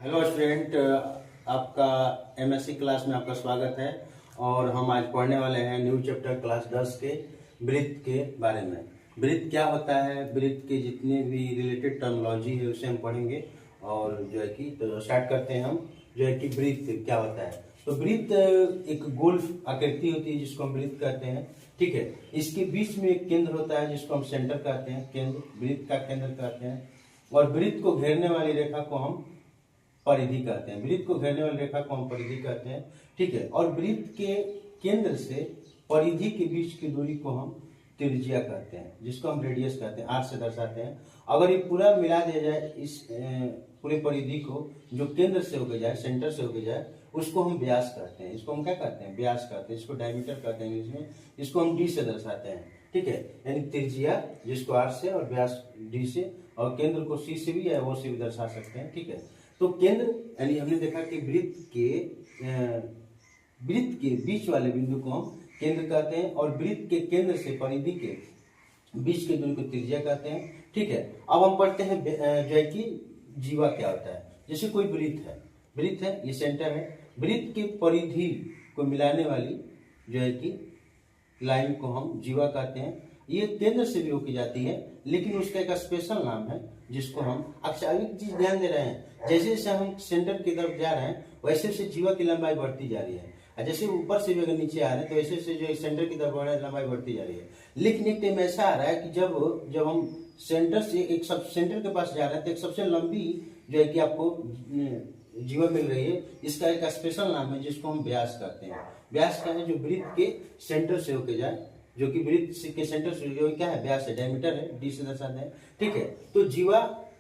Hello student, आपका MSc class में आपका स्वागत है। और हम आज पढ़ने वाले हैं न्यू चैप्टर क्लास 10 के ब्रीथ के बारे में। ब्रीथ क्या होता है, ब्रीथ के जितने भी रिलेटेड टर्मिनोलॉजी है उसे हम पढ़ेंगे। और जो है कि तो स्टार्ट करते हैं हम, जो है कि ब्रीथ क्या होता है। तो ब्रीथ एक गोल आकृति होती है जिसको हम ब्रीथ कहते हैं, ठीक है। इसके बीच में एक केंद्र होता है जिसको हम सेंटर कहते हैं, केंद्र, ब्रीथ का केंद्र कहते हैं। और ब्रीथ को घेरने वाली रेखा को हम परिधि कहते हैं। वृत्त को घेरने वाली रेखा को हम परिधि कहते हैं, ठीक है। और वृत्त के केंद्र से परिधि के बीच की दूरी को हम त्रिज्या कहते हैं, जिसको हम रेडियस कहते हैं, आर से दर्शाते हैं। अगर ये पूरा मिला दिया जाए इस पूरे परिधि को, जो केंद्र से होके जाए, सेंटर से होके जाए, उसको हम व्यास कहते हैं। इसको हम क्या कहते हैं? व्यास कहते हैं। इसको डायमीटर कहते हैं इंग्लिश में। इसको हम डी से दर्शाते हैं, ठीक है। यानी त्रिज्या जिसको आर से और व्यास डी से, और केंद्र को सी से भी या वो से भी दर्शा सकते हैं, ठीक है। तो केंद्र यानी हमने देखा कि वृत्त के बीच वाले बिंदु को हम केंद्र कहते हैं, और वृत्त के केंद्र से परिधि के बीच के दूरी को त्रिज्या कहते हैं, ठीक है। अब हम पढ़ते हैं जो है कि जीवा क्या होता है। जैसे कोई वृत्त है, ये सेंटर है। वृत्त के परिधि को मिलाने वाली जो है कि लाइन को हम जीवा कहते हैं। ये केंद्र से भी होके जाती है, लेकिन उसका एक स्पेशल नाम है जिसको हम, अच्छा अभी चीज ध्यान दे रहे हैं, जैसे जैसे हम सेंटर की तरफ जा रहे हैं वैसे वैसे जीवा की लंबाई बढ़ती जा रही है। जैसे ऊपर से भी अगर नीचे आ रहे हैं तो वैसे वैसे जो सेंटर की तरफ बढ़ रहे हैं लंबाई बढ़ती जा रही है। लेकिन एक टाइम ऐसा आ रहा है कि जब हम सेंटर से एक सब सेंटर के पास जा रहे हैं तो एक सबसे लंबी जो है कि आपको जीवा मिल रही है। इसका एक स्पेशल नाम है जिसको हम व्यास कहते हैं। व्यास क्या है? जो वृत्त के सेंटर से होके जाए, जो कि वृत्त के सेंटर से जो क्या है, व्यास है, डायमीटर है, डी से दर्शाते हैं, ठीक है। तो जीवा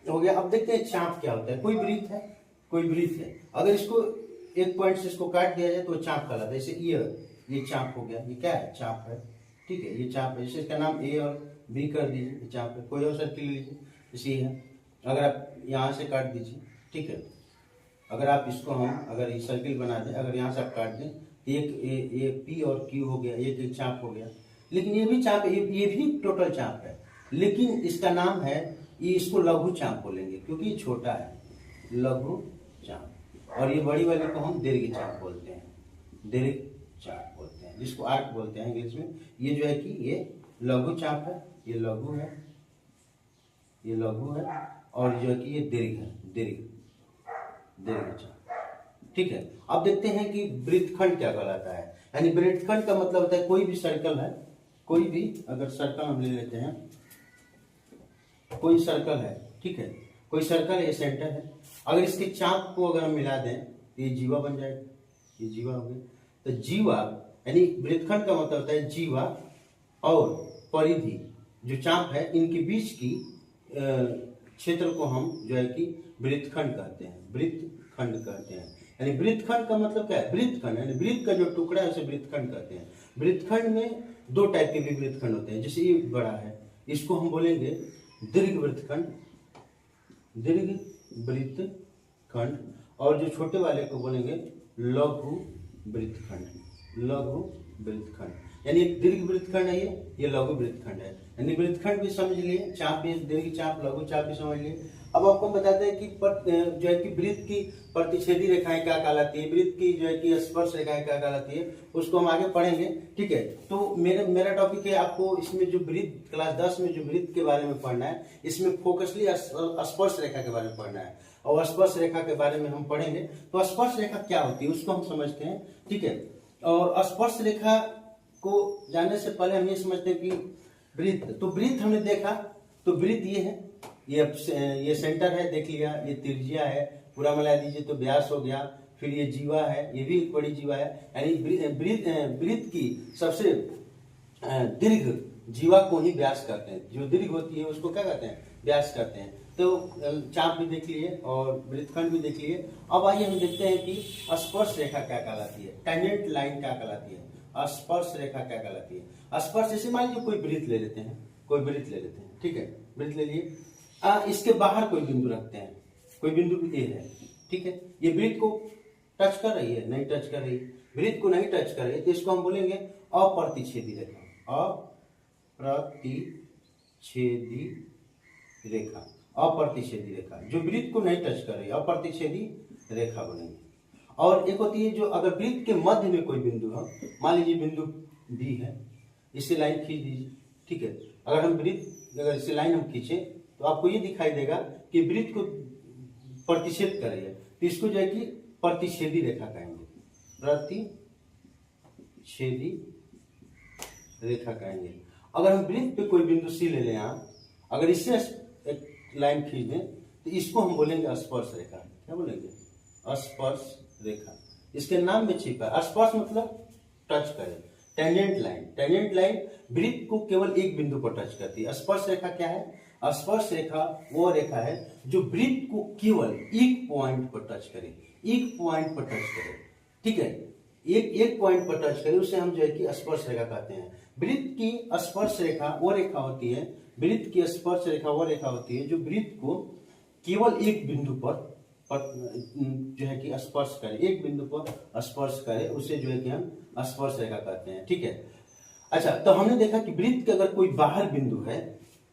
हो गया। अब देखते हैं चाप क्या होता है। कोई वृत्त है, अगर इसको एक पॉइंट से इसको काट दिया जाए तो चाप कहलाता है। जैसे ये चाप हो गया, ये क्या है? चाप है, ठीक है। ये चाप है, जैसे इसका नाम ए और बी कर दीजिए, ये चाप है। कोई और सर्किल लीजिए, जैसे ये है, अगर आप यहाँ से काट दीजिए, ठीक है। अगर आप इसको अगर ये सर्किल बना दें, अगर यहाँ से आप काट दें, एक ये पी और क्यू हो गया, एक चाप हो गया। लेकिन ये भी चाप, ये भी टोटल चाप है, लेकिन इसका नाम है, ये इसको लघु चाप बोलेंगे क्योंकि ये छोटा है, लघु चाप। और ये बड़ी वाले को हम दीर्घ चाप बोलते हैं, दीर्घ चाप बोलते हैं, जिसको आर्क बोलते हैं इंग्लिश में। ये जो है कि ये लघु चाप है, ये लघु है, ये लघु है, और जो है कि ये दीर्घ है, दीर्घ चाप, ठीक है। अब देखते हैं कि वृत्तखंड क्या कहलाता है। यानी वृत्तखंड का मतलब होता है कोई भी सर्कल है, कोई भी अगर सर्कल हम ले लेते हैं, कोई सर्कल है, ठीक है, कोई सर्कल है, ये सेंटर है। अगर इसके चाप को अगर हम मिला दें तो ये जीवा बन जाएगा, ये जीवा हो गया। तो जीवा यानी वृत्तखंड का मतलब होता है जीवा और परिधि, जो चाप है, इनके बीच की क्षेत्र को हम जो है कि वृत्तखंड कहते हैं, वृत्तखंड कहते हैं। यानी वृत्तखंड का मतलब क्या है? वृत्तखंड यानी वृत्त का जो टुकड़ा है उसे वृत्तखंड कहते हैं। वृत्तखंड में दो टाइप के भी वृत्तखंड होते हैं। जैसे ये बड़ा है, इसको हम बोलेंगे दीर्घ वृत्तखंड, दीर्घ वृत्तखंड, और जो छोटे वाले को बोलेंगे लघु वृत्तखंड, लघु वृत्तखंड। यानी दीर्घ वृत्तखंड है ये लघु वृत्तखंड है। यानी वृत्तखंड भी समझ लिए, चाप भी, दीर्घ चाप, लघु चाप भी समझ लिए। अब आपको बताते हैं कि जो है कि वृत्त की प्रतिच्छेदी रेखाएं क्या कहलाती है, वृत्त की जो है कि स्पर्श रेखाएं क्या कहलाती है, उसको हम आगे पढ़ेंगे, ठीक है। तो मेरा टॉपिक है आपको इसमें जो वृत्त क्लास 10 में जो वृत्त के बारे में पढ़ना है, इसमें फोकसली स्पर्श रेखा के बारे में पढ़ना है, और स्पर्श रेखा के बारे में हम पढ़ेंगे। तो स्पर्श रेखा क्या होती है उसको हम समझते हैं, ठीक है। और स्पर्श रेखा को जानने से पहले हम ये समझते हैं कि वृत्त, तो वृत्त हमने देखा, तो वृत्त ये है, ये सेंटर है, देख लिया, ये त्रिज्या है, पूरा मिला दीजिए तो व्यास हो गया। फिर ये जीवा है, ये भी एक बड़ी जीवा है। यानी वृत्त की सबसे दीर्घ जीवा को ही व्यास कहते हैं, जो दीर्घ होती है उसको क्या कहते हैं? व्यास कहते हैं। तो चाप भी देख लिए और वृत्तखंड भी देख लिए। अब आइए हम देखते हैं कि स्पर्श रेखा क्या कहलाती है, टेंजेंट लाइन क्या कहलाती है, स्पर्श रेखा क्या कहलाती है। स्पर्श, जैसे मान लीजिए कोई वृत्त ले लेते हैं, ठीक है, वृत्त ले लिए, इसके बाहर कोई बिंदु रखते हैं, कोई बिंदु ए है, ठीक है। ये वृत्त को टच कर रही है? नहीं टच कर रही। वृत्त को नहीं टच कर रही है तो इसको हम बोलेंगे अप्रतिच्छेदी रेखा, अप्रतिच्छेदी रेखा। अप्रतिच्छेदी रेखा, जो वृत्त को नहीं टच कर रही है, अप्रतिच्छेदी रेखा बनेगी। और एक होती है जो अगर वृत्त के मध्य में कोई बिंदु हो, मान लीजिए बिंदु बी है, इससे लाइन खींच दीजिए, ठीक है। अगर हम वृत्त, अगर इससे लाइन हम खींचे तो आपको ये दिखाई देगा कि वृत्त को प्रतिच्छेद कर रही है, तो इसको जो है कि प्रतिच्छेदी रेखा कहेंगे, प्रतिच्छेदी रेखा कहेंगे। अगर हम वृत्त पे कोई बिंदु सी ले लें यहाँ, अगर इससे एक लाइन खींच दें तो इसको हम बोलेंगे स्पर्श रेखा। क्या बोलेंगे? स्पर्श रेखा। इसके नाम में छिपा है, स्पर्श मतलब टच करे। टेंजेंट लाइन, टेंजेंट लाइन वृत्त को केवल एक बिंदु पर टच करती है। स्पर्श रेखा क्या है? स्पर्श रेखा वो रेखा है जो वृत्त को केवल एक पॉइंट पर टच करे, एक पॉइंट पर टच करे, ठीक है। एक पॉइंट पर टच करे, उसे हम जो है कि स्पर्श रेखा कहते हैं। वृत्त की स्पर्श रेखा वो रेखा होती है, वृत्त की स्पर्श रेखा वो रेखा होती है जो वृत्त को केवल एक बिंदु पर जो है कि स्पर्श करे, एक बिंदु पर स्पर्श करे, उसे जो है कि हम स्पर्श रेखा कहते हैं, ठीक है। अच्छा, तो हमने देखा कि वृत्त के अगर कोई बाहर बिंदु है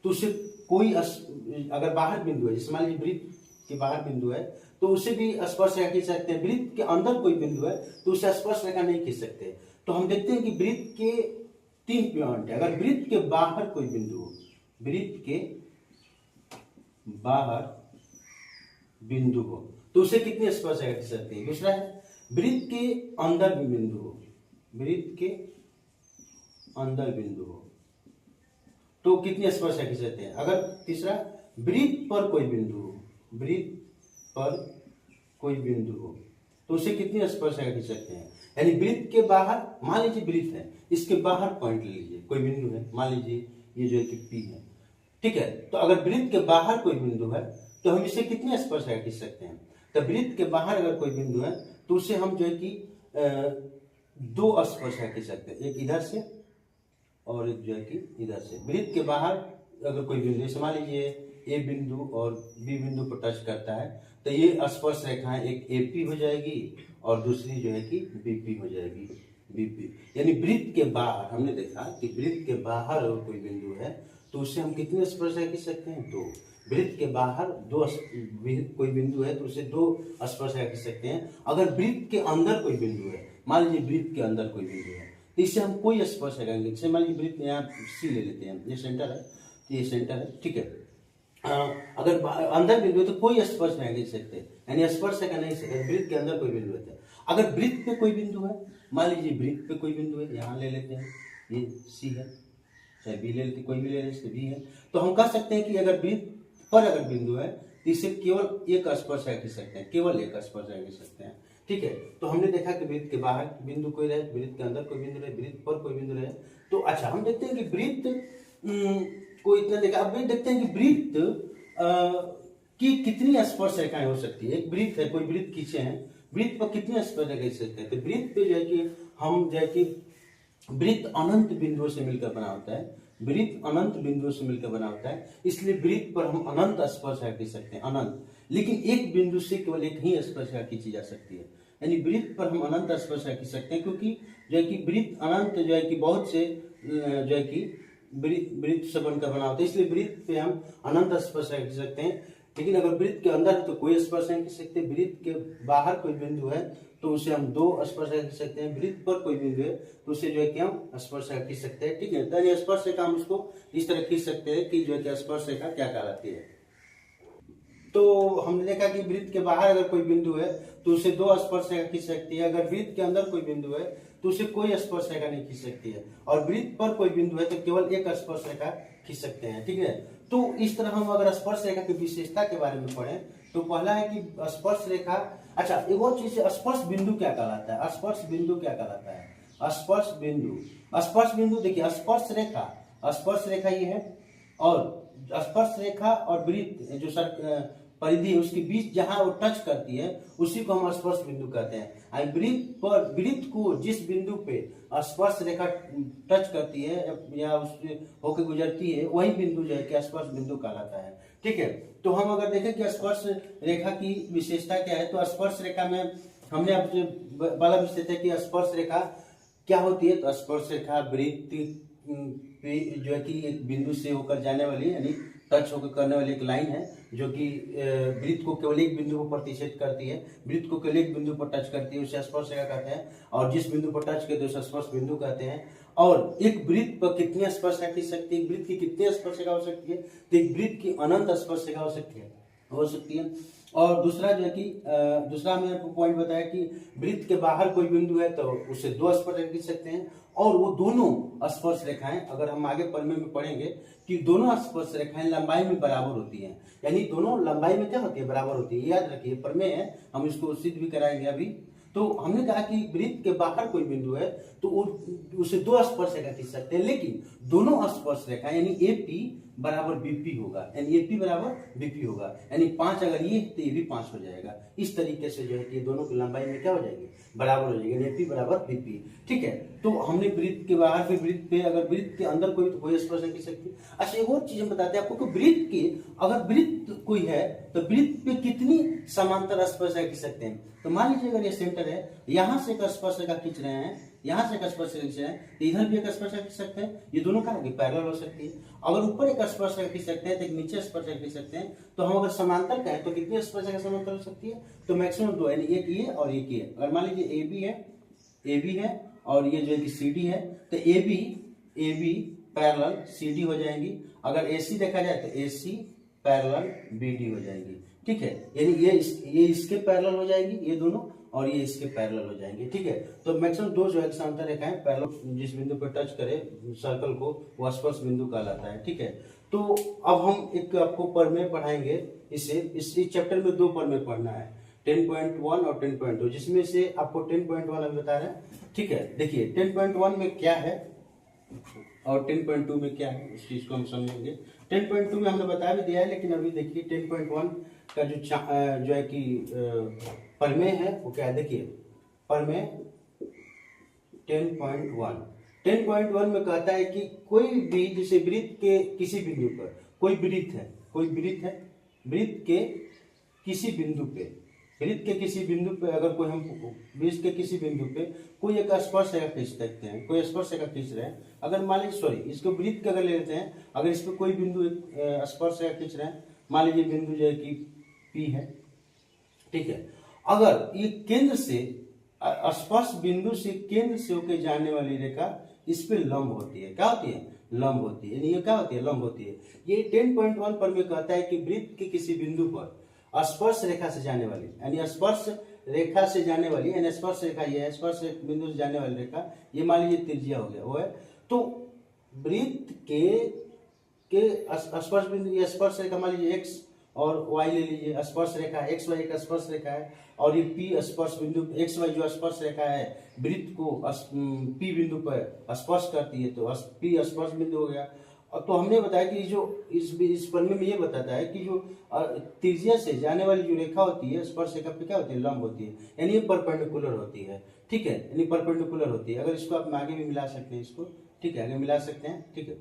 तो उसे कोई अगर बाहर बिंदु है, जैसे मान लीजिए वृत्त के बाहर बिंदु है तो उसे भी स्पर्श रेखा खींच सकते हैं। वृत्त के अंदर कोई बिंदु है तो उसे स्पर्श रेखा नहीं खींच सकते। तो हम देखते हैं कि वृत्त के 3 पॉइंट है। अगर वृत्त के बाहर कोई बिंदु हो, वृत्त के बाहर बिंदु हो तो उसे कितनी स्पर्श रेखा खींच सकते हैं? दूसरा है वृत्त के अंदर भी बिंदु हो, वृत्त के अंदर बिंदु हो तो कितनी स्पर्श रेखा खींच सकते हैं? अगर तीसरा वृत्त पर कोई बिंदु हो, वृत्त पर कोई बिंदु हो तो उसे कितनी स्पर्श रेखा खींच सकते हैं? यानी वृत्त के बाहर, मान लीजिए वृत्त है, इसके बाहर पॉइंट ले लीजिए, कोई बिंदु है, मान लीजिए ये जो है कि पी है, ठीक है। तो अगर वृत्त के बाहर कोई बिंदु है तो हम इसे कितने स्पर्श रेखा खींच सकते हैं? तो वृत्त के बाहर अगर कोई बिंदु है तो उसे हम जो है कि 2 स्पर्श रेखा खींच सकते हैं, एक इधर से और एक जो है कि इधर से। वृत्त के बाहर अगर कोई बिंदु, जैसे मान लीजिए ए बिंदु और बी बिंदु पर टच करता है तो ये स्पर्श रेखाएं एक एपी हो जाएगी और दूसरी जो है कि बीपी हो जाएगी, बीपी। यानी वृत्त के बाहर हमने देखा कि वृत्त के बाहर अगर कोई बिंदु है तो उससे हम कितने स्पर्श रेखा खींच सकते हैं? 2। वृत्त के बाहर कोई बिंदु है तो उसे 2 स्पर्श रेखा खींच सकते हैं। अगर वृत्त के अंदर कोई बिंदु है, मान लीजिए वृत्त के अंदर कोई बिंदु है तो इससे हम कोई स्पर्श रेखा, जैसे मान लीजिए वृत्त यहाँ सी ले लेते हैं, ये सेंटर है, ये सेंटर है, ठीक है। अगर अंदर बिंदु है तो कोई स्पर्श नहीं खींच सकते, यानी स्पर्श रेखा नहीं सकते। वृत्त के अंदर कोई बिंदु है, अगर वृत्त पे कोई बिंदु है, मान लीजिए वृत्त पे कोई बिंदु है, यहाँ ले लेते हैं, ये सी है, चाहे बी ले लेते, कोई भी ले लेते, बी है, तो हम कह सकते हैं कि अगर वृत्त पर अगर बिंदु है तो इसे केवल एक स्पर्श रेखा खींच सकते हैं, केवल एक स्पर्श रेखा खींच सकते हैं, ठीक है। तो हमने देखा कि वृत्त के बाहर बिंदु कोई रहे, वृत्त के अंदर कोई बिंदु रहे, वृत्त पर कोई बिंदु रहे। तो अच्छा, हम देखते हैं कि वृत्त को इतना देखा, अब देखते हैं कि वृत्त की कितनी स्पर्श रेखाएं हो सकती है। एक वृत्त है, कोई वृत्त खींचे हैं, वृत्त पर कितने स्पर्श रेखा खींच सकते हैं? तो वृत्त पे जो है कि हम जो है कि वृत्त अनंत बिंदुओं से मिलकर बना होता है, वृत्त अनंत बिंदुओं से मिलकर बना होता है, इसलिए वृत्त पर हम अनंत स्पर्श रेखा खींच सकते हैं, अनंत। लेकिन एक बिंदु से केवल एक ही स्पर्श रेखा खींची जा सकती है, यानी वृत्त पर हम अनंत स्पर्श रेखा खींच सकते हैं, क्योंकि जो है कि वृत्त अनंत जो है कि बहुत से जो है कि वृत्त से बनकर बना होता है, इसलिए वृत्त पे हम अनंत स्पर्श रेखा खींच सकते हैं। लेकिन अगर वृत्त के अंदर है तो कोई स्पर्श नहीं खींच सकते, वृत्त के बाहर कोई बिंदु है तो उसे हम 2 स्पर्श रेखा खींच सकते हैं, वृत्त पर कोई बिंदु है तो उसे जो है कि हम स्पर्श रेखा खींच सकते हैं, ठीक है। तो ये स्पर्श रेखा हम उसको इस तरह खींच सकते हैं कि जो है कि स्पर्श रेखा क्या कहलाती है। तो हमने देखा कि वृत्त के बाहर अगर कोई बिंदु है तो उसे 2 स्पर्श रेखा खींच सकती है, अगर वृत्त के अंदर कोई बिंदु है तो उसे कोई स्पर्श रेखा नहीं खींच सकती है, और वृत्त पर कोई बिंदु है तो केवल एक स्पर्श रेखा खींच सकते हैं, ठीक है। तो इस तरह हम अगर स्पर्श रेखा की विशेषता के बारे में पढ़ें तो पहला है कि स्पर्श रेखा, अच्छा एक और चीज, स्पर्श बिंदु क्या कहलाता है? स्पर्श बिंदु क्या कहलाता है? स्पर्श बिंदु, स्पर्श बिंदु देखिए, स्पर्श रेखा ये है, और स्पर्श रेखा और वृत्त जो परिधि है उसके बीच जहां वो टच करती है उसी को हम स्पर्श बिंदु कहते हैं। वृत्त को जिस बिंदु पे स्पर्श रेखा टच करती है या उससे होकर गुजरती है वही बिंदु जो है कि स्पर्श बिंदु कहलाता है, ठीक है। तो हम अगर देखें कि स्पर्श रेखा की विशेषता क्या है, तो स्पर्श रेखा में हमने अब वाला विशेषता है कि स्पर्श रेखा क्या होती है। तो स्पर्श रेखा वृत्त जो है कि एक बिंदु से होकर जाने वाली, यानी टच होकर करने वाली एक लाइन है जो कि वृत्त को केवल एक बिंदु पर प्रतिच्छेद करती है, वृत्त को केवल एक बिंदु पर टच करती है, उसे स्पर्श रेखा कहते हैं। और जिस बिंदु पर टच करते हैं उसे स्पर्श बिंदु कहते हैं। और एक वृत्त पर कितनी स्पर्श रेखा खींच सकती है, वृत्त की कितनी स्पर्श रेखा हो सकती है, तो एक वृत्त की अनंत स्पर्श रेखा हो सकती है। और दूसरा जो है कि दूसरा हमने आपको पॉइंट बताया कि वृत्त के बाहर कोई बिंदु है तो उससे दो स्पर्श रेखा खींच सकते हैं, और वो दोनों स्पर्श रेखाएं, अगर हम आगे पढ़ने में पढ़ेंगे कि दोनों स्पर्श रेखाएं लंबाई में बराबर होती हैं, यानी दोनों लंबाई में क्या होती है, बराबर होती है। याद रखिए, प्रमेय है, हम इसको सिद्ध भी कराएंगे अभी। तो हमने कहा कि वृत्त के बाहर कोई बिंदु है तो उसे दो स्पर्श रेखा खींच सकते हैं, लेकिन दोनों स्पर्श रेखा यानी एपी बराबर बीपी होगा, यानी एपी बराबर बीपी होगा, यानी 5 अगर ये तो ये भी 5 हो जाएगा। इस तरीके से जो है कि दोनों की लंबाई में क्या हो जाएगी, बराबर हो जाएगी, एपी बराबर बीपी। ठीक है, तो हमने वृत्त के बाहर फिर वृत्त पे, अगर वृत्त के अंदर कोई तो कोई स्पर्श खींच सकती है। अच्छा, एक और चीज हम बताते हैं आपको कि वृत्त के अगर वृत्त कोई है तो वृत्त पे कितनी समांतर स्पर्श रेखा खींच सकते हैं। तो मान लीजिए अगर ये सेंटर है, यहां से एक स्पर्श रेखा खींच रहे हैं, यहां से एक स्पर्श रेखा खींच रहे हैं, तो इधर भी एक स्पर्श रेखा खींच सकते हैं। ये दोनों क्या होगी, पैरेलल हो सकती है। अगर ऊपर एक स्पर्श रेखा खींच सकते हैं तो एक नीचे स्पर्श रेखा खींच सकते हैं। तो हम अगर समांतर कहें तो कितनी स्पर्श रेखा समांतर हो सकती है, तो मैक्सिमम 2, यानी एक ये और एक ये। अगर मान लीजिए ए बी है और ये जो है कि सी डी है, तो A B parallel C D हो जाएंगी। अगर ए सी देखा जाए तो A C parallel B D हो जाएंगी। ठीक है, यानी ये इसके पैरेलल हो जाएंगी ये दोनों, और ये इसके पैरेलल हो जाएंगे। ठीक है, तो मैक्सिमम 2 जो है समांतर रेखाएं पैरेलल जिस बिंदु पर टच करे सर्कल को, वो स्पर्श बिंदु कहलाता है। ठीक है, तो अब हम एक आपको प्रमेय पढ़ाएंगे। इस चैप्टर में 2 प्रमेय पढ़ना है, 10.1 और 10.2, जिसमें से आपको 10.1 अभी बता रहे हैं। ठीक है, देखिए 10.1 में क्या है और 10.2 में क्या है, इस चीज को हम समझेंगे। 10.2 में हमने बता भी दिया है, लेकिन अभी देखिए 10.1 का जो है कि प्रमेय है वो क्या है। देखिए प्रमेय 10.1 में कहता है कि कोई भी, जैसे वृत्त के किसी बिंदु पर कोई वृत्त है, वृत्त के किसी बिंदु पे अगर कोई हम वृत्त के किसी बिंदु पे कोई एक स्पर्श रेखा खींच सकते हैं, कोई स्पर्श रेखा खींच रहे हैं। अगर मान लीजिए इसको वृत्त का अगर ले लेते हैं, अगर इस पे कोई बिंदु स्पर्श रेखा खींच रहे हैं, मान लीजिए बिंदु जो है कि पी है। ठीक है, अगर ये केंद्र से स्पर्श बिंदु से केंद्र से होकर जाने वाली रेखा इस पे लंब होती है, क्या होती है, लंब होती है, यानी ये क्या होती है, लंब होती है। ये 10.1 पर में कहता है कि वृत्त के किसी बिंदु पर स्पर्श रेखा से जाने वाली, यानी स्पर्श रेखा से जाने वाली, यानी स्पर्श रेखा ये है, स्पर्श बिंदु से जाने वाली रेखा, ये मान लीजिए त्रिज्या हो गया, वो है। तो वृत्त के स्पर्श बिंदु, ये स्पर्श रेखा मान लीजिए एक्स और वाई ले लीजिए, स्पर्श रेखा एक्स वाई का स्पर्श रेखा है, और ये पी स्पर्श बिंदु एक्स वाई जो स्पर्श रेखा है वृत्त को पी बिंदु पर स्पर्श करती है, तो पी स्पर्श बिंदु हो गया। तो हमने बताया कि जो इस प्रमेय में ये बताता है कि जो त्रिज्या से जाने वाली जो रेखा होती है स्पर्श रेखा पे क्या होती है, लंब होती है, यानी ये परपेंडिकुलर होती है। ठीक है, यानी परपेंडिकुलर होती है। अगर इसको आप आगे भी मिला सकते हैं इसको, ठीक है, आगे मिला सकते हैं। ठीक है,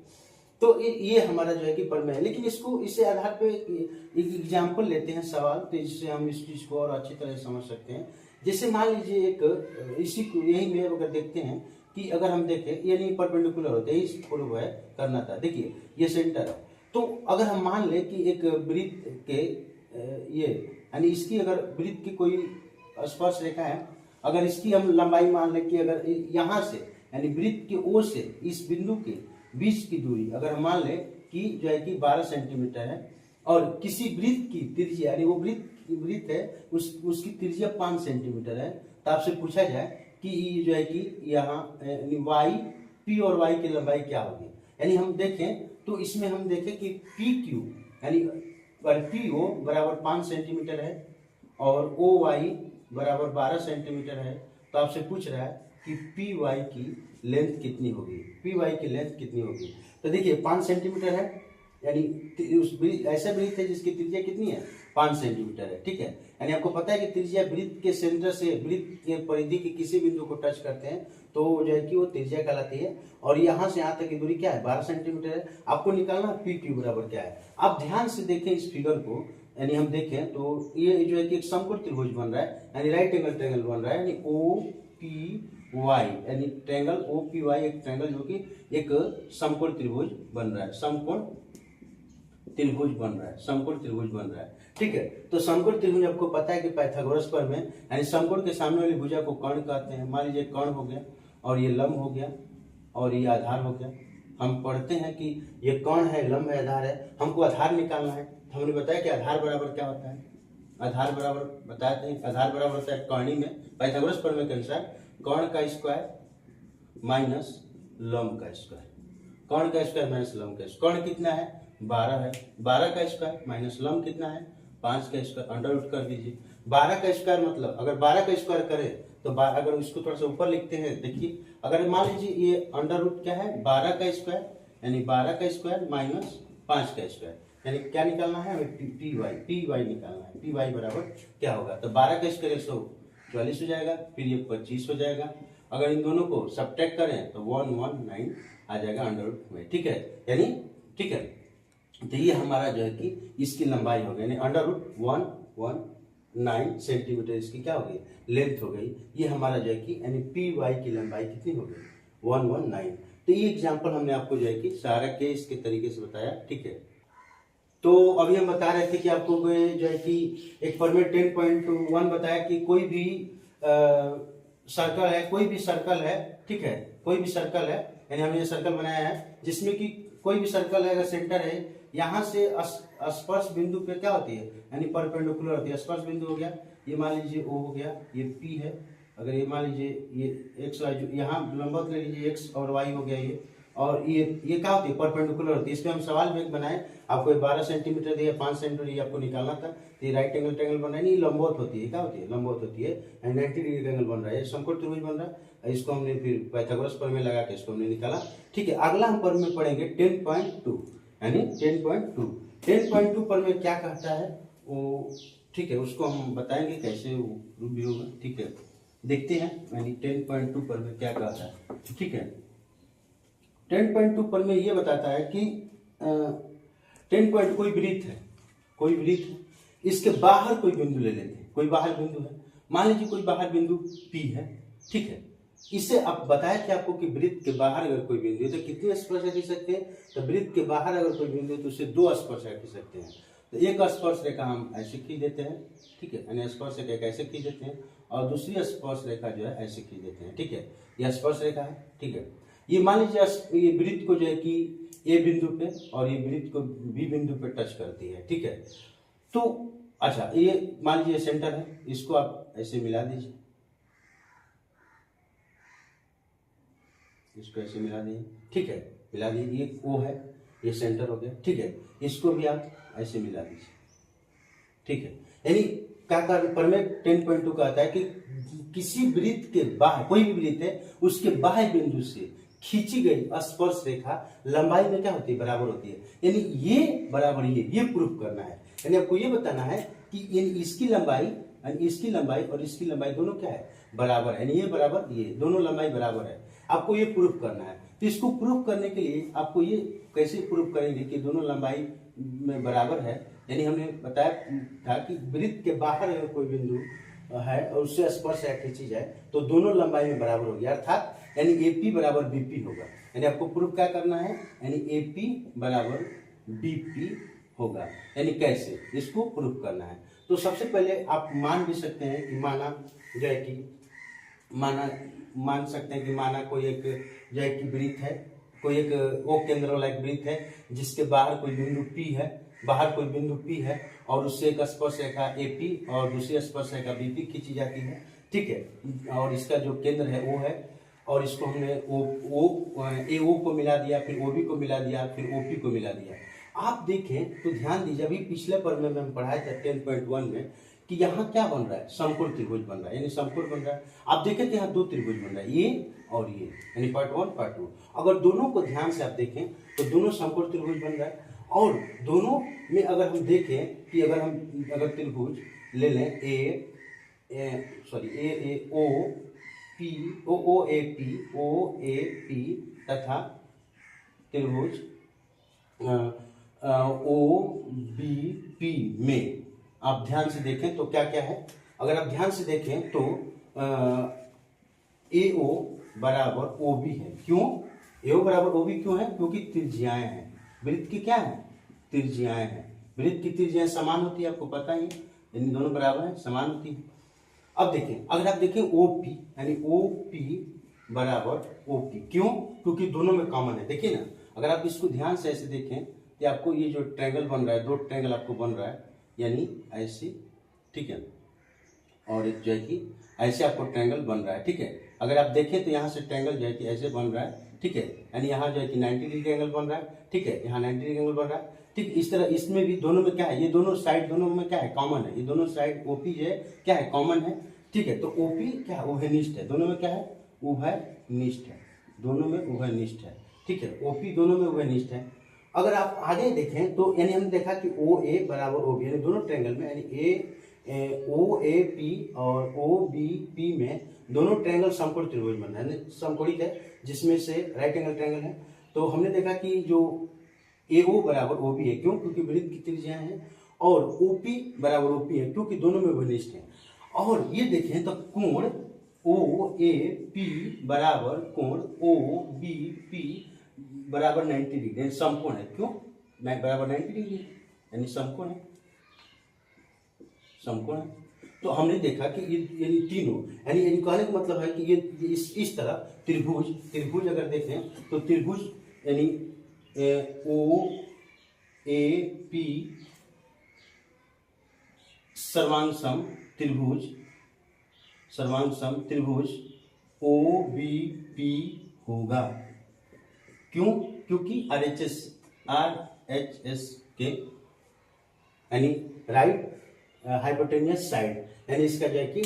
तो ये हमारा जो है कि प्रमेय है। लेकिन इसको इसे आधार पे एक एग्जाम्पल लेते हैं सवाल, तो इससे हम इस चीज को और अच्छी तरह समझ सकते हैं। जैसे मान लीजिए एक इसी को यही में अगर देखते हैं कि अगर हम देखें यानी परपेंडिकुलर होते हैं, इस प्रूव है करना था। देखिए ये सेंटर है, तो अगर हम मान ले कि एक वृत्त के ये यानी इसकी अगर वृत्त की कोई स्पर्श रेखा है, अगर इसकी हम लंबाई मान ले कि अगर यहाँ से यानी वृत्त की ओर से इस बिंदु के बीच की दूरी अगर हम मान ले कि जो है कि 12 सेंटीमीटर है, और किसी वृत्त की त्रिज्या यानी वो वृत्त है उसकी त्रिज्या 5 सेंटीमीटर है, तो आपसे पूछा जाए कि जो है कि यहाँ वाई पी और वाई की लंबाई क्या होगी। यानी हम देखें तो इसमें हम देखें कि पी क्यू यानी पी ओ बराबर 5 सेंटीमीटर है और ओ वाई बराबर 12 सेंटीमीटर है, तो आपसे पूछ रहा है कि पी वाई की लेंथ कितनी होगी, पी वाई की लेंथ कितनी होगी। तो देखिए 5 सेंटीमीटर है, यानी ऐसा वृत्त है जिसकी त्रिज्या कितनी है, 5 सेंटीमीटर है। ठीक है, यानी आपको पता है कि त्रिज्या वृत्त के सेंटर से वृत्त के परिधि के किसी बिंदु को टच करते हैं तो जो है कि वो त्रिज्या कहलाती है, और यहाँ से यहाँ तक की दूरी क्या है, 12 सेंटीमीटर है। आपको निकालना पी क्यू बराबर क्या है। आप ध्यान से देखें इस फिगर को, यानी हम देखें तो ये जो है कि एक समकोण त्रिभुज बन रहा है, यानी राइट एंगल ट्रायंगल बन रहा है, यानी ओ पी वाई यानी ट्रायंगल ओ पी वाई एक ट्रायंगल जो कि एक समकोण त्रिभुज बन रहा है, समकोण त्रिभुज बन रहा है, समकोण त्रिभुज बन रहा है। ठीक है, तो समकोण त्रिभुज आपको पता है कि पाइथागोरस प्रमेय यानी समकोण के सामने वाली भुजा को कर्ण कहते हैं। मान लीजिए कर्ण हो गया और ये लंब हो गया और ये आधार हो गया। हम पढ़ते हैं कि ये कर्ण है, लंब है, आधार है, हमको आधार निकालना है। हमने बताया कि आधार बराबर क्या होता है, आधार बराबर बताते हैं, आधार बराबर होता है कर्णी में पाइथागोरस प्रमेय के अनुसार कर्ण का स्क्वायर माइनस लंब का स्क्वायर, कर्ण का स्क्वायर माइनस लंब का स्क्वायर। कर्ण कितना है 12 है, 12 का स्क्वायर माइनस लंब कितना है 5 का स्क्वायर, अंडर रूट कर दीजिए। 12 का स्क्वायर मतलब अगर 12 का स्क्वायर करें तो अगर इसको थोड़ा सा ऊपर लिखते हैं, देखिए अगर मान लीजिए ये अंडर रूट क्या है 12 का स्क्वायर, यानी 12 का स्क्वायर माइनस 5 का स्क्वायर, यानी क्या निकालना है हमें पी वाई निकालना है। पी वाई बराबर क्या होगा, तो 12 का स्क्वायर 144 हो जाएगा, फिर ये 25 हो जाएगा। अगर इन दोनों को सब्ट्रैक्ट करें तो 119 आ जाएगा अंडर रूट में। ठीक है, यानी ठीक है, तो ये हमारा जो है कि इसकी लंबाई हो गई, यानी अंडर रूट 119 सेंटीमीटर इसकी क्या हो गई, लेंथ हो गई। ये हमारा जो है कि यानी पी वाई की लंबाई कितनी हो गई 119। तो ये एग्जाम्पल हमने आपको जो है कि सारा केस के तरीके से बताया। ठीक है, तो अभी हम बता रहे थे कि आपको जो है कि एक प्रमेय 10.1 बताया कि कोई भी सर्कल है, कोई भी सर्कल है, ठीक है, कोई भी सर्कल है, यानी हमने ये सर्कल बनाया है जिसमें कि कोई भी सर्कल है, अगर सेंटर है यहाँ से स्पर्श बिंदु पे क्या होती है, यानी परपेंडिकुलर होती है। स्पर्श बिंदु हो गया, ये मान लीजिए O हो गया, ये P है, अगर ये मान लीजिए ये x y, यहाँ लंबवत ले लीजिए x और y हो गया ये, और ये क्या होती है परपेंडिकुलर होती है। इस पे हम सवाल भी बनाए, आपको 12 सेंटीमीटर दिया, 5 सेंटीमीटर ये आपको निकालना था। तो ये राइट एंगल ट्रायंगल बन रहा है, नहीं लंबवत होती है, क्या होती है लंबवत होती है, 90 डिग्री का एंगल बन रहा है, समकोण त्रिभुज बन रहा है। इसको हमने फिर पाइथागोरस प्रमेय लगा के इसको हमने निकाला। ठीक है, अगला हम प्रमेय पढ़ेंगे 10.2, यानी 10.2 प्रमेय क्या कहता है वो, ठीक है, उसको हम बताएंगे कैसे वो भी होगा। ठीक है, देखते हैं यानी 10.2 प्रमेय क्या कहता है। ठीक है, 10.2 प्रमेय ये बताता है कि 10. कोई वृत्त है, कोई वृत्त है, इसके बाहर कोई बिंदु ले लेते हैं, कोई बाहर बिंदु है, मान लीजिए कोई बाहर बिंदु P है। ठीक है, इसे अब बताया कि आपको कि वृत्त के बाहर अगर कोई बिंदु है तो कितने स्पर्श खींच सकते हैं, तो वृत्त के बाहर अगर कोई बिंदु है तो उसे 2 स्पर्श खींच सकते हैं। तो एक स्पर्श रेखा हम ऐसे खींच देते हैं, ठीक है, यानी स्पर्श रेखा ऐसे खींच देते हैं, और दूसरी स्पर्श रेखा जो है ऐसे खींच देते हैं। ठीक है, यह स्पर्श रेखा है। ठीक है, ये मान लीजिए ये वृत्त को जो है कि ए बिंदु पे और ये वृत्त को बी बिंदु पे टच करती है। ठीक है, तो अच्छा ये मान लीजिए सेंटर है, इसको आप ऐसे मिला दीजिए, इसको ऐसे मिला दीजिए। ठीक है, मिला दीजिए, ये O है, ये सेंटर हो गया। ठीक है, इसको भी आप ऐसे मिला दीजिए। ठीक है, यानी क्या प्रमेय 10.2 कहता है कि किसी वृत्त के बाहर, कोई भी वृत्त है उसके बाह्य बिंदु से खींची गई स्पर्श रेखा लंबाई में क्या होती है, बराबर होती है। यानी ये बराबर ये प्रूफ करना है, यानी आपको ये बताना है कि इसकी लंबाई और इसकी लंबाई दोनों क्या है, बराबर है, यानी ये बराबर ये दोनों लंबाई बराबर है। आपको ये प्रूफ करना है। तो इसको प्रूफ करने के लिए आपको ये कैसे प्रूफ करेंगे कि दोनों लंबाई में बराबर है, यानी हमने बताया था कि वृत्त के बाहर अगर कोई बिंदु है और उससे स्पर्श रेखा खींची जाए तो दोनों लंबाई में बराबर होगी, अर्थात यानी AP बराबर BP होगा। यानी आपको प्रूफ क्या करना है, यानी AP बराबर BP होगा। यानी कैसे इसको प्रूफ करना है, तो सबसे पहले आप मान भी सकते हैं कि माना जो है कि मान सकते हैं कि माना कोई एक जो है कि वृत्त है, कोई एक O केंद्र वाला एक वृत्त है जिसके बाहर कोई बिंदु P है, बाहर कोई बिंदु P है और उससे एक स्पर्श रेखा AP और दूसरी स्पर्श रेखा BP खींची जाती है। ठीक है, और इसका जो केंद्र है O है, और इसको हमने AO को मिला दिया, फिर OB को मिला दिया, फिर OP को मिला दिया। आप देखें तो ध्यान दीजिए, अभी पिछले प्रमेय में हम पढ़ाए थे 10.1 में कि यहाँ क्या बन रहा है, समकोण त्रिभुज बन रहा है, यानी समकोण बन रहा है। आप देखें कि यहाँ 2 त्रिभुज बन रहा है, ये और ये, यानी पार्ट 1 पार्ट 2। अगर दोनों को ध्यान से आप देखें तो दोनों समकोण त्रिभुज बन रहा है। और दोनों में अगर हम देखें कि अगर त्रिभुज ले लें OAP तथा त्रिभुज OBP में आप ध्यान से देखें तो क्या क्या है। अगर आप ध्यान से देखें तो AO बराबर OB है। क्यों AO बराबर OB क्यों है, क्योंकि त्रिज्याएं हैं, वृत्त की क्या है त्रिज्याएं हैं। वृत्त की त्रिज्याएं समान होती है, आपको पता ही है, इन दोनों बराबर है, समान होती है। अब देखें, अगर आप देखें OP यानी OP बराबर OP, क्यों? क्योंकि दोनों में कॉमन है। देखिए ना, अगर आप इसको ध्यान से ऐसे देखें कि आपको ये जो ट्रायंगल बन रहा है, दो ट्रायंगल आपको बन रहा है, यानी ऐसे, ठीक है, और एक जो है कि ऐसे आपको ट्रायंगल बन रहा है, ठीक है। अगर आप देखें तो यहाँ से ट्रायंगल जो है कि ऐसे बन रहा है, ठीक है, यानी यहाँ जो है कि 90 डिग्री एंगल बन रहा है, ठीक है, यहाँ 90 डिग्री एंगल बन रहा है, ठीक। इस तरह इसमें भी दोनों में क्या है, ये दोनों साइड दोनों में क्या है, कॉमन है। ये दोनों साइड OP जो है क्या है, कॉमन है, ठीक है। तो OP क्या है, उभयनिष्ठ है, दोनों में क्या है, उभयनिष्ठ है, दोनों में उभयनिष्ठ है, ठीक है। OP दोनों में उभयनिष्ठ है। अगर आप आगे देखें तो यानी हमने देखा कि OA बराबर OB, यानी दोनों ट्रायंगल में, यानी OAP और OBP में दोनों ट्रायंगल समकोण त्रिभुज बन रहा है, समकोणिक है, जिसमें से राइट एंगल ट्रायंगल है। तो हमने देखा कि जो AO बराबर OB है, क्यों? क्योंकि वृत्त की त्रिज्याएं हैं, और OP बराबर OP है, क्योंकि दोनों में उभयनिष्ठ है। और ये देखें तो कोण OAP बराबर कोण OBP बराबर 90 डिग्री, समकोण है, क्यों? बराबर 90 डिग्री यानी समकोण है, समकोण है। तो हमने देखा कि ये तीनों यानी कहने का मतलब है कि ये इस तरह त्रिभुज अगर देखें तो त्रिभुज यानी OAP सर्वांगसम त्रिभुज OBP होगा, क्यों? क्योंकि RHS के यानी राइट हाइपोटेनियस साइड, यानी इसका जो है कि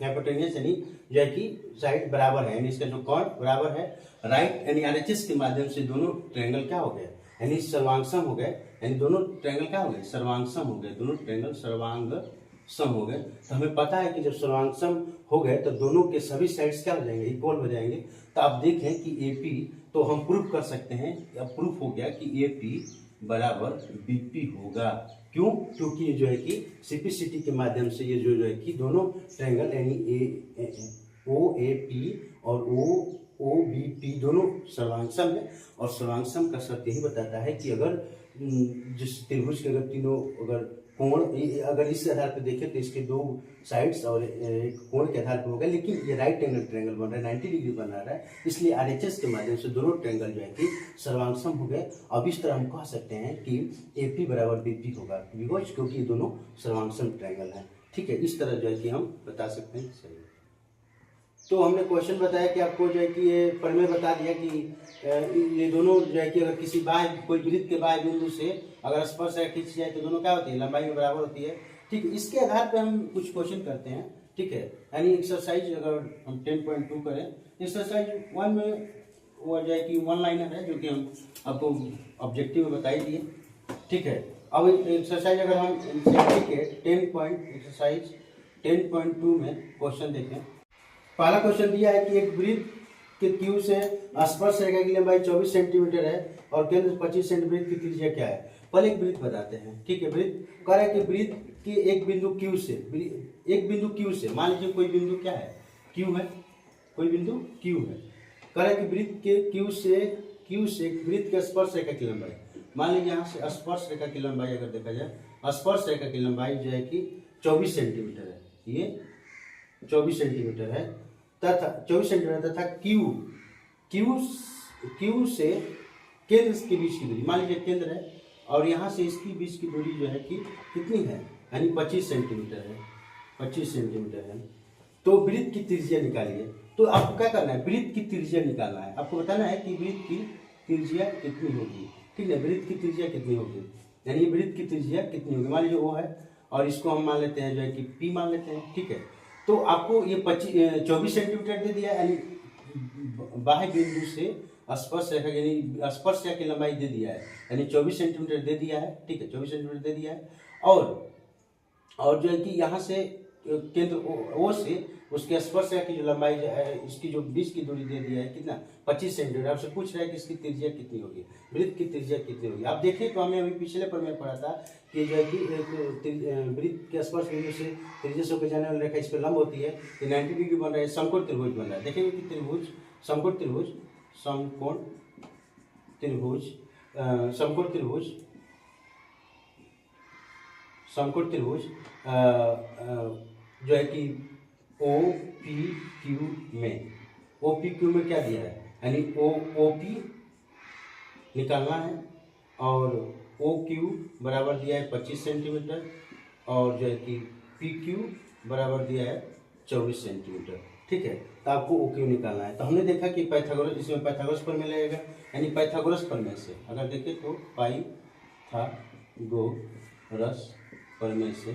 हाइपोटेनियस यानी जो है कि साइड बराबर है, यानी इसका जो कोण बराबर है, राइट यानी RHS के माध्यम से दोनों ट्रायंगल क्या हो गए, यानी सर्वांगसम हो गए, यानी दोनों ट्रायंगल क्या हो गए, सर्वांगसम हो गए, दोनों ट्रायंगल सर्वांगसम हो गए। तो हमें पता है कि जब सर्वांगसम हो गए तो दोनों के सभी साइड्स क्या हो जाएंगे, इक्वल हो जाएंगे। तो आप देखें कि AP, तो हम प्रूफ कर सकते हैं, या प्रूफ हो गया कि AP बराबर BP होगा, क्यों? क्योंकि ये जो है कि CPCT के माध्यम से ये जो है कि दोनों ट्रायंगल यानी OAP और OBP दोनों सर्वांगसम है, और सर्वांगसम का शर्त यही बताता है कि अगर जिस त्रिभुज के अगर तीनों अगर कोण अगर इस आधार पर देखें तो इसके दो साइड्स और एक कोण के आधार पर होगा, लेकिन ये राइट एंगल ट्रायंगल बन रहा है, 90 डिग्री बन रहा है, इसलिए RHS के माध्यम से दोनों ट्रायंगल जो है कि सर्वांगसम हो गए। अब इस तरह हम कह सकते हैं कि AP बराबर BP होगा, बिकॉज क्योंकि ये दोनों सर्वांगसम ट्रायंगल है, ठीक है। इस तरह जो है कि हम बता सकते हैं, सही। तो हमने क्वेश्चन बताया कि आपको जो है कि ये प्रमेय बता दिया कि ये दोनों जो है कि अगर किसी बाह्य कोई वृत्त के बाह्य बिंदु से अगर स्पर्श रेखा खींची जाए तो दोनों क्या होती है, लंबाई में बराबर होती है, ठीक है। इसके आधार पे हम कुछ क्वेश्चन करते हैं, ठीक है। यानी एक्सरसाइज अगर हम 10.2 करें, एक्सरसाइज 1 में वो जो है कि वन लाइनर है, जो कि हम आपको ऑब्जेक्टिव में बताई दिए, ठीक है। अब एक्सरसाइज अगर हम एक्सरसाइज 10.2 में क्वेश्चन देखें, पहला क्वेश्चन दिया है कि एक वृत्त के Q से स्पर्श रेखा की लंबाई 24 सेंटीमीटर है और केंद्र 25 सेंटीमीटर की त्रिज्या क्या है। पहले एक वृत्त बताते हैं, ठीक है। वृत्त कह रहा है कि वृत्त के एक बिंदु Q से मान लीजिए कोई बिंदु क्या है, Q है, कोई बिंदु Q है। कह रहा है कि वृत्त के Q से वृत्त के स्पर्श रेखा की लंबाई, मान लीजिए यहाँ से स्पर्श रेखा की लंबाई अगर देखा जाए, स्पर्श रेखा की लंबाई जो है कि 24 सेंटीमीटर है, ये 24 सेंटीमीटर है तथा 24 सेंटीमीटर तथा Q से केंद्र के बीच की दूरी, मान लीजिए केंद्र है और यहाँ से इसकी बीच की दूरी जो है कि कितनी है, यानी 25 सेंटीमीटर है, 25 सेंटीमीटर है। तो वृत्त की त्रिज्या निकालिए। तो आपको क्या करना है, वृत्त की त्रिज्या निकालना है, आपको बताना है कि वृत्त की त्रिज्या कितनी होगी, ठीक है। वृत्त की त्रिज्या कितनी होगी, यानी वृत्त की त्रिज्या कितनी होगी, मान लीजिए O है और इसको हम मान लेते हैं जो है कि P मान लेते हैं, ठीक है। तो आपको ये 24 सेंटीमीटर दे दिया, यानी बाह्य बिंदु से स्पर्श रेखा यानी स्पर्श रेखा की लंबाई दे दिया है, यानी 24 सेंटीमीटर दे दिया है, ठीक है, 24 सेंटीमीटर दे दिया है। और जो है कि यहाँ से केंद्र O से उसके स्पर्श रेखा की जो लंबाई है, इसकी जो बीच की दूरी दे दिया है कितना, 25 सेंटीमीटर। आपसे पूछ रहा है कि इसकी त्रिज्या कितनी होगी, वृत्त की त्रिज्या कितनी होगी। आप देखें तो हमें अभी पिछले प्रमेय पढ़ा था कि जो है कि वृत्त के स्पर्श बिंदु से त्रिज्या से होकर जाने वाली रेखा इस पर लंब होती है, ये 90 डिग्री बन रहा है, समकोण त्रिभुज बन रहा है। देखेंगे कि समकोण त्रिभुज समकोण त्रिभुज जो है कि ओ पी क्यू में, ओ पी क्यू में क्या दिया है, यानी ओ पी निकालना है और ओ क्यू बराबर दिया है 25 सेंटीमीटर और जो है कि पी क्यू बराबर दिया है 24 सेंटीमीटर। ठीक है, तो आपको ओ क्यू निकालना है। तो हमने देखा कि पाइथागोरस, इसमें पाइथागोरस प्रमेय लगेगा, यानी पाइथागोरस प्रमेय से अगर देखें तो पाइथागोरस प्रमेय से,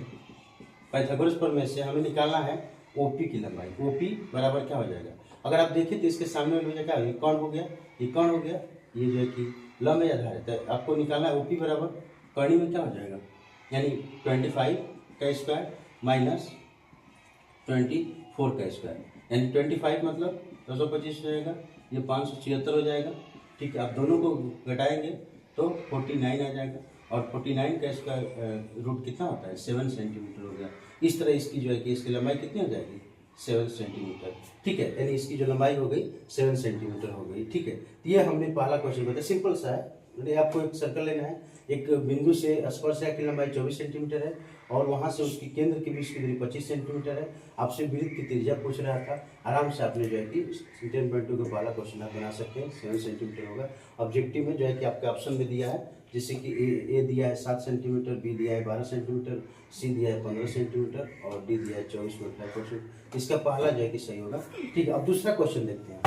पाइथागोरस प्रमेय से हमें निकालना है ओपी की लंबाई। ओपी बराबर क्या हो जाएगा, अगर आप देखें तो इसके सामने वाला क्या हो गया, कौन हो गया, ये कौन हो गया, ये जो है कि लंब या आधार है। तो आपको निकालना है ओपी बराबर कर्ण में क्या हो जाएगा, यानी 25 का स्क्वायर माइनस 24 का स्क्वायर, यानी 25 मतलब 225 हो जाएगा, ये 576 हो जाएगा। ठीक है, आप दोनों को घटाएंगे तो 49 आ जाएगा और 49 का स्क्वायर रूट कितना होता है, 7 सेंटीमीटर हो गया। इस तरह इसकी जो है कि इसकी लंबाई कितनी हो जाएगी, 7 सेंटीमीटर। ठीक है, यानी इसकी जो लंबाई हो गई 7 सेंटीमीटर हो गई। ठीक है, तो ये हमने पहला क्वेश्चन बताया, सिंपल सा है। आपको एक सर्कल लेना है, एक बिंदु से स्पर्श रेखा की लंबाई 24 सेंटीमीटर है और वहां से उसकी केंद्र के बीच की दूरी 25 सेंटीमीटर है। आपसे वृत्त की त्रिज्या पूछ रहा था, आराम से आपने जो है कि 10.2 का पहला क्वेश्चन आप बना सकते हैं, 7 सेंटीमीटर होगा। ऑब्जेक्टिव में जो है कि आपके ऑप्शन में दिया है, जैसे कि ए दिया है 7 सेंटीमीटर, बी दिया है 12 सेंटीमीटर, सी दिया है 15 सेंटीमीटर और डी दिया है 24.5%। इसका पहला जो है कि सही होगा। ठीक है, अब दूसरा क्वेश्चन देखते हैं,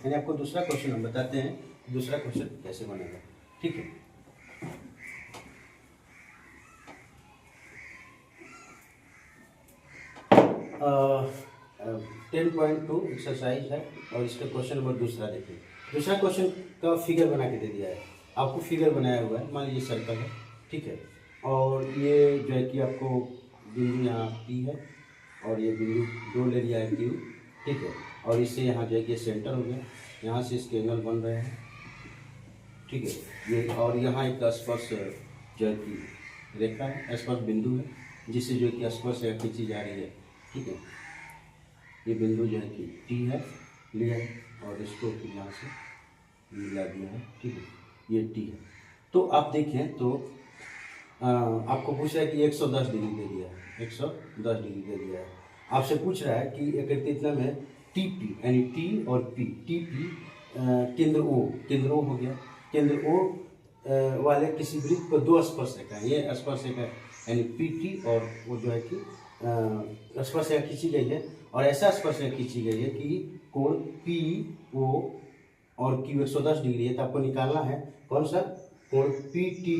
यानी आपको दूसरा क्वेश्चन हम बताते हैं दूसरा क्वेश्चन कैसे बनेगा। ठीक है, 10.2 एक्सरसाइज है और इसका क्वेश्चन नंबर दूसरा देखिए। दूसरा क्वेश्चन का फिगर बना के दे दिया है, आपको फिगर बनाया हुआ है, मान लीजिए सर्कल है। ठीक है, और ये जो है कि आपको बिंदु यहाँ पी है और ये बिंदु दो ले लिया है क्यू। ठीक है, और इससे यहाँ जो है कि सेंटर हो गया, यहाँ से इसके एंगल बन रहे हैं। ठीक है, ये और यहाँ एक स्पर्श जो है कि रेखा है, स्पर्श बिंदु है, जिससे जो है कि स्पर्श रेखा खींची जा रही है। ठीक है, ये बिंदु जो है कि टी है, लिया है और इसको फिर यहाँ से मिला दिया है। ठीक है, ये टी है। तो आप देखें तो आपको पूछ रहा है कि 110 डिग्री दे दिया है, 110 डिग्री दे दिया है। आपसे पूछ रहा है कि एक इतना में टी पी, यानी टी और पी, टी पी केंद्र ओ हो गया, केंद्र ओ वाले किसी वृत्त पर दो स्पर्श रेखा है, ये स्पर्श रेखा यानी पी टी और वो जो है कि स्पर्श रेखा खींची गई है और ऐसा स्पर्श रेखा खींची गई है कि कोण पी ओ और क्यू 110 डिग्री है। तो आपको निकालना है कौन सा, कोण पी टी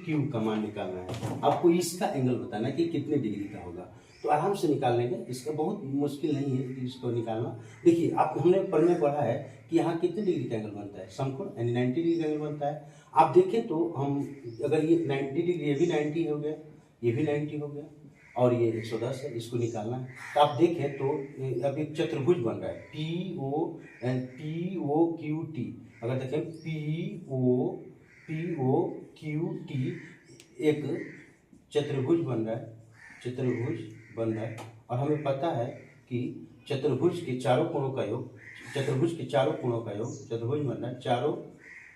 क्यू का मान निकालना है। आपको इसका एंगल बताना है कि कितने डिग्री का होगा, तो आराम से निकाल लेंगे, इसका बहुत मुश्किल नहीं है कि इसको निकालना। देखिए, आप हमने प्रमेय पढ़ा है कि यहाँ कितने डिग्री का एंगल बनता है, समकोण यानी 90 डिग्री का एंगल बनता है। आप देखें तो हम अगर ये 90 डिग्री, ये भी 90 हो गया, ये भी 90 हो गया और ये 110 है, इसको निकालना है। तो आप देखें तो अब एक चतुर्भुज बन रहा है, पी ओ क्यू टी। अगर देखें पी ओ क्यू टी एक चतुर्भुज बन रहा है, और हमें पता है कि चतुर्भुज के चारों कोणों का योग, चतुर्भुज बन रहा है, चारों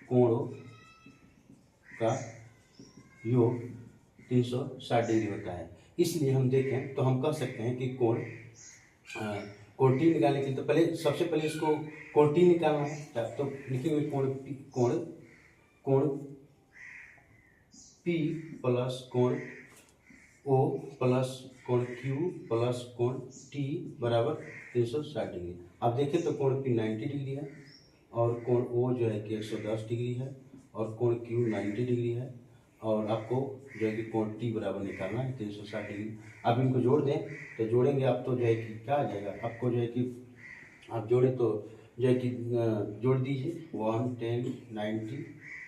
कोणों का योग 360 डिग्री होता है। इसलिए हम देखें तो हम कह सकते हैं कि कोण टी निकालने के लिए तो पहले सबसे पहले इसको कोण टी निकालना है। तो लिखेंगे कोण पी प्लस कोण ओ प्लस कोण क्यू प्लस कोण टी बराबर 360 डिग्री। आप देखें तो कोण पी 90 डिग्री है और कोण ओ जो है कि 110 डिग्री है और कोण क्यू 90 डिग्री है और आपको जो है कि कोण टी बराबर निकालना है 360 डिग्री। आप इनको जोड़ दें तो जोड़ेंगे आप तो जो है कि क्या आ जाएगा, आपको जो है कि आप जोड़े तो जो है कि जोड़ दीजिए 1 10 90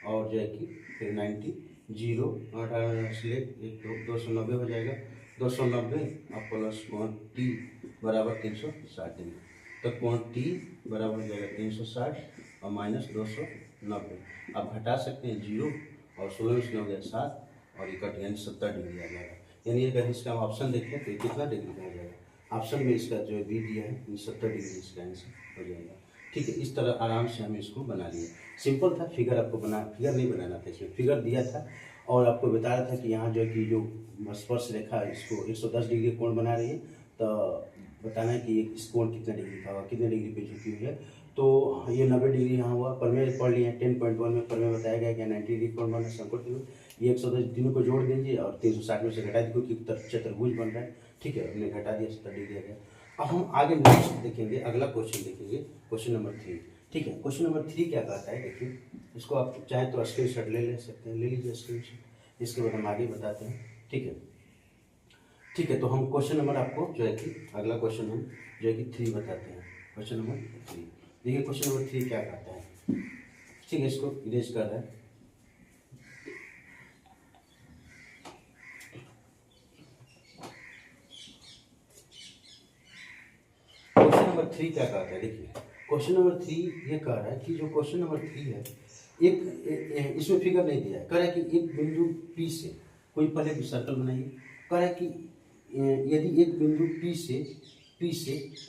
और जो है कि फिर 90 0 290 हो जाएगा, 290 और प्लस कोण टी बराबर 360 डिग्री। तो कोण टी बराबर हो जाएगा 360 और माइनस 290। आप घटा सकते हैं 0 और 16 में हो गया 7 और इकट्ठ यानी 70 डिग्री आ जाएगा। यानी अगर इसका हम ऑप्शन देखें तो कितना डिग्री का हो जाएगा, ऑप्शन में इसका जो बी दिया है 70 डिग्री इसका आंसर हो जाएगा। ठीक है, इस तरह आराम से हम इसको बना लिए। सिंपल था, फिगर नहीं बनाना था, इसमें फिगर दिया था और आपको बता रहा था कि यहाँ जो है कि जो स्पर्श रेखा इसको 110 डिग्री कोण बना रही है, तो बताना है कि इस कोण कितने डिग्री का होगा, कितने डिग्री पे झुकी हुई है। तो ये 90 डिग्री यहाँ हुआ। प्रमेय पढ़ लिए 10.1 में प्रमेय बताया गया कि 90 डिग्री कोण बना संकोण त्रिभुज। ये 110 तीनों को जोड़ दीजिए और 360 में से घटा दीजिए क्योंकि चतुर्भुज बन रहा है, ठीक है, हमने घटा दिया 70 डिग्री आ गया। अब हम आगे नेक्स्ट देखेंगे, अगला क्वेश्चन देखेंगे, क्वेश्चन नंबर 3, ठीक है। क्वेश्चन नंबर 3 क्या कहता है, देखिए इसको आप चाहे तो स्क्रीनशॉट ले सकते हैं, ले लीजिए स्क्रीनशॉट, इसके बाद हम आगे बताते हैं, ठीक है। ठीक है, तो हम क्वेश्चन नंबर आपको जो है कि अगला क्वेश्चन हम जो है कि 3 बताते हैं। क्वेश्चन नंबर 3 देखिए, क्वेश्चन नंबर 3 क्या कहता है, ठीक है, इसको इरेज कर रहा है। क्वेश्चन नंबर 3 क्या कहता है, देखिए क्वेश्चन नंबर 3 ये कह रहा है कि जो क्वेश्चन नंबर 3 है, एक इसमें फिगर नहीं दिया है, कह रहा है कि एक बिंदु P से, कोई पहले सर्कल बनाइए, कह रहा है कि यदि एक बिंदु P से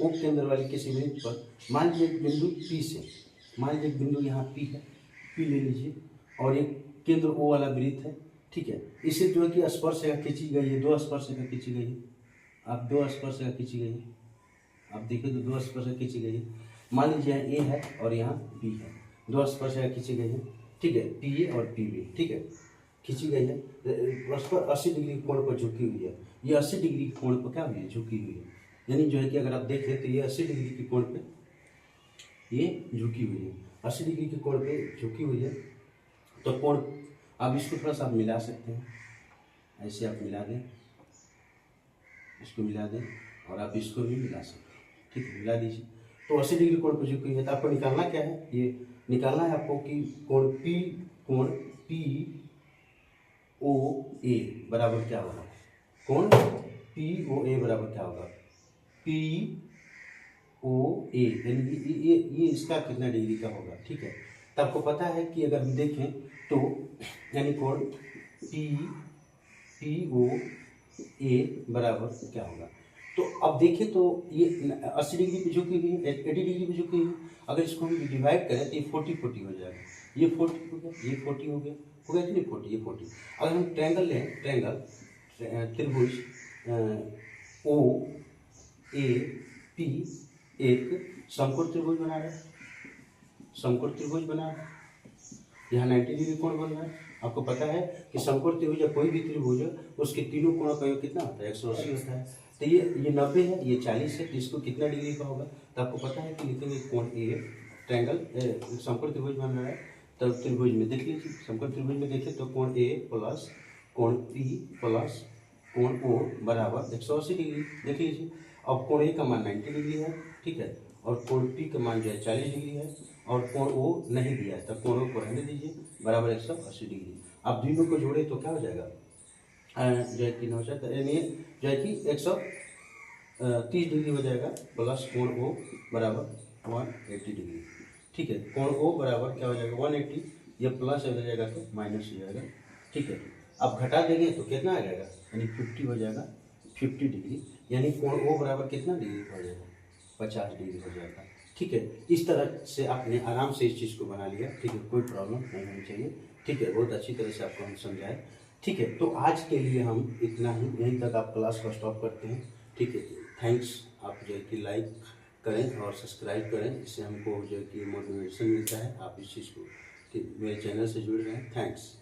O केंद्र वाले किसी वृत्त पर, मान लीजिए एक बिंदु P से, मान लीजिए एक बिंदु यहाँ P है, P ले लीजिए, और एक केंद्र O वाला वृत्त है, ठीक है। इसे जो है कि स्पर्शरेखा खींची गई है, 2 स्पर्शरेखा खींची गई है, आप 2 स्पर्शरेखा खींची गई है, आप देखिए तो 2 स्पर्शरेखा खींची गई है। मान लीजिए यहाँ ए है और यहाँ बी है, 2 स्पर्शरेखा खींची गई है, ठीक है, पी ए और पी बी, ठीक है, खींची गई है। परस्पर 80 डिग्री कोण पर झुकी हुई है। ये 80 डिग्री कोण पर क्या हुई है, झुकी हुई है, यानी जो है कि अगर आप देखें तो ये 80 डिग्री की कोण पे ये झुकी हुई है, 80 डिग्री के कोण पे झुकी हुई है। तो कोण, अब इसको थोड़ा सा आप मिला सकते हैं, ऐसे आप मिला दें, इसको मिला दें और आप इसको भी मिला सकते हैं, ठीक है, मिला दीजिए। तो 80 डिग्री कोण पर झुकी हुई है, तो आपको निकालना क्या है, ये निकालना है आपको कि कोण पी ओ ए बराबर क्या होगा, कोण पी ओ ए बराबर क्या होगा, पी ओ ए, यानी ये इसका कितना डिग्री का होगा, ठीक है। तो आपको पता है कि अगर हम देखें तो यानी कोण पी ओ ए बराबर क्या होगा। तो अब देखें तो ये 80 डिग्री पे झुकी हुई है, 80 डिग्री पे झुकी हुई है। अगर इसको हम डिवाइड करें तो ये 40 हो जाएगा, ये 40 हो गया, ये 40 हो गया कि नहीं 40, ये 40। अगर हम ट्रायंगल लें, ट्रायंगल त्रिभुज ओ ए पी एक समकोण त्रिभुज बना रहे हैं, समकोण त्रिभुज बना रहे हैं, यहाँ 90 डिग्री कोण बन रहा है। आपको पता है कि समकोण त्रिभुज या कोई भी त्रिभुज है उसके तीनों कोणों का योग कितना होता है, 180 होता है। तो ये 90 है, ये 40 है, तो इसको कितना डिग्री का होगा, तो आपको पता है कि लिखेंगे कोण ए, ट्रायंगल समकोण त्रिभुज बन रहा है, तब त्रिभुज में देख लीजिए, समकोण त्रिभुज में देखें तो कोण ए प्लस कोण पी प्लस कोण ओ बराबर 180 डिग्री, देख लीजिए। अब कोण ए का मान 90 डिग्री है, ठीक है, और कोण पी का मान जो है 40 डिग्री है, और कोण ओ नहीं दिया है, तब कोण ओ को रहने दीजिए, बराबर 180 डिग्री। अब दोनों को जोड़े तो क्या हो जाएगा, जो है कि 9 यानी जो है कि 130 डिग्री हो जाएगा, प्लस कोण ओ बराबर 180 डिग्री, ठीक है। कोण ओ बराबर क्या हो जाएगा 180, ये प्लस हो जाएगा तो माइनस हो जाएगा, ठीक है। अब घटा देंगे तो कितना आ जाएगा, यानी 50 हो जाएगा, 50 डिग्री, यानी कोण ओ बराबर कितना डिग्री हो जाएगा, 50 डिग्री हो जाएगा, ठीक है। इस तरह से आपने आराम से इस चीज़ को बना लिया, ठीक है, कोई प्रॉब्लम नहीं होनी चाहिए, ठीक है, बहुत अच्छी तरह से आपको हम समझाएं, ठीक है। तो आज के लिए हम इतना ही, यहीं तक आप क्लास को स्टॉप करते हैं, ठीक है। थैंक्स, आप जो है कि लाइक करें और सब्सक्राइब करें, इससे हमको जो है कि मोटिवेशन मिलता है, आप इस चीज़ को कि मेरे चैनल से जुड़ रहे हैं, थैंक्स।